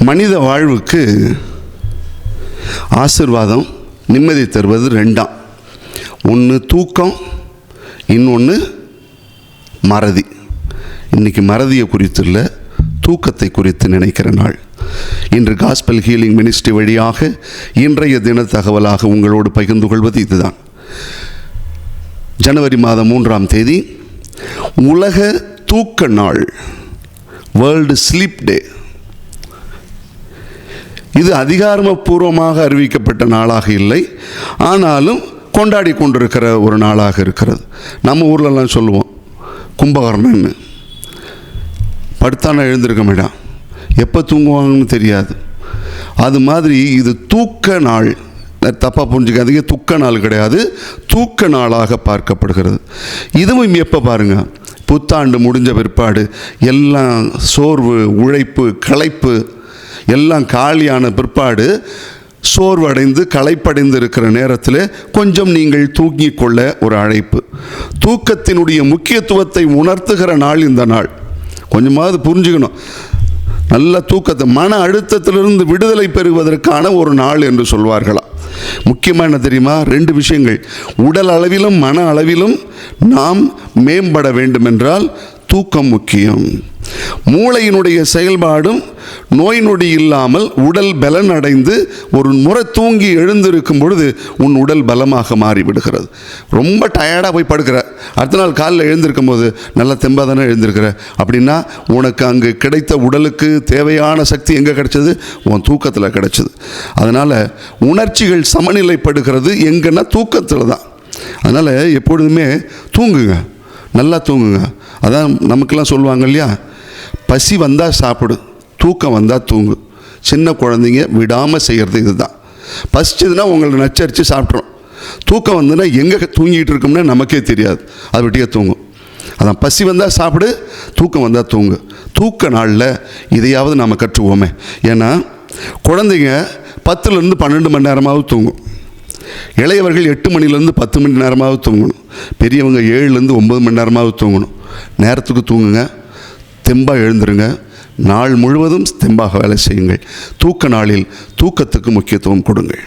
மனித வாழ்வுக்கு ஆசீர்வாதம் நிம்மதி தருவது ரெண்டாம். ஒன்று தூக்கம், இன்னொன்று மறதி. இன்றைக்கி மறதியை குறித்து இல்லை, தூக்கத்தை குறித்து நினைக்கிற நாள். இன்று காஸ்பல் ஹீலிங் மினிஸ்ட்ரி வழியாக இன்றைய தின தகவலாக உங்களோடு பகிர்ந்து கொள்வது இதுதான். ஜனவரி மாதம் 3ஆம் தேதி உலக தூக்க நாள், வேர்ல்டு ஸ்லீப் டே. இது அதிகாரப்பூர்வமாக அறிவிக்கப்பட்ட நாளாக இல்லை, ஆனாலும் கொண்டாடி கொண்டிருக்கிற ஒரு நாளாக இருக்கிறது. நம்ம ஊர்லலாம் சொல்லுவோம் கும்பகர்ணன்னு. படுத்தான எழுந்திருக்க மாட்டான், எப்போ தூங்குவாங்கன்னு தெரியாது. அது மாதிரி இது தூக்க நாள். தப்பாக புரிஞ்சுக்காதீங்க, துக்க நாள் கிடையாது, தூக்க நாளாக பார்க்கப்படுகிறது. இதுவும் எப்போ பாருங்கள், புத்தாண்டு முடிஞ்ச பிற்பாடு எல்லாம் சோர்வு, உழைப்பு, களைப்பு எல்லாம் காலியான பிற்பாடு சோர்வடைந்து களைப்படைந்து இருக்கிற நேரத்தில் கொஞ்சம் நீங்கள் தூங்கிக் கொள்ள ஒரு அழைப்பு. தூக்கத்தினுடைய முக்கியத்துவத்தை உணர்த்துகிற நாள் இந்த நாள். கொஞ்சமாவது புரிஞ்சுக்கணும். நல்ல தூக்கத்தை, மன அழுத்தத்திலிருந்து விடுதலை பெறுவதற்கான ஒரு நாள் என்று சொல்வார்களா. முக்கியமாக என்ன தெரியுமா, 2 விஷயங்கள். உடல் அளவிலும் மன அளவிலும் நாம் மேம்பட வேண்டுமென்றால் தூக்கம் முக்கியம். மூளையினுடைய செயல்பாடும் நோய் நொடி இல்லாமல் உடல் பலன் அடைந்து ஒரு முறை தூங்கி எழுந்திருக்கும் பொழுது உன் உடல் பலமாக மாறிவிடுகிறது. ரொம்ப டயர்டாக போய் படுக்கிற, அடுத்த நாள் காலையில் எழுந்திருக்கும் போது நல்ல தெம்பாக தானே எழுந்திருக்கிற அப்படின்னா உனக்கு அங்கு கிடைத்த உடலுக்கு தேவையான சக்தி எங்கே கிடைச்சது? உன் தூக்கத்தில் கிடைச்சது. அதனால் உணர்ச்சிகள் சமநிலைப்படுகிறது எங்கன்னா தூக்கத்தில் தான். அதனால் எப்பொழுதுமே தூங்குங்க, நல்லா தூங்குங்க. அதான் நமக்கெல்லாம் சொல்லுவாங்க இல்லையா, பசி வந்தால் சாப்பிடு, தூக்கம் வந்தால் தூங்கு. சின்ன குழந்தைங்க விடாமல் செய்கிறது இதுதான். பசிச்சதுன்னா உங்களை நச்சரித்து சாப்பிட்றோம். தூக்கம் வந்துன்னா எங்கே தூங்கிட்டு இருக்கோம்னா நமக்கே தெரியாது, அது விட்டியே தூங்கும். அதான் பசி வந்தால் சாப்பிடு, தூக்கம் வந்தால் தூங்கு. தூக்க நாளில் இதையாவது நாம் கற்றுவோமே. ஏன்னா குழந்தைங்க 10லேருந்து 12 மணி நேரமாவது தூங்கும். இளையவர்கள் 8 மணிலேருந்து 10 மணி நேரமாவது தூங்கணும். பெரியவங்க 7லேருந்து 9 மணி நேரமாவது தூங்கணும். நேரத்துக்கு தூங்குங்க, தெம்பாக எழுந்துருங்க, நாள் முழுவதும் தெம்பாக வேலை செய்யுங்கள். தூக்க நாளில் தூக்கத்துக்கு முக்கியத்துவம் கொடுங்கள்.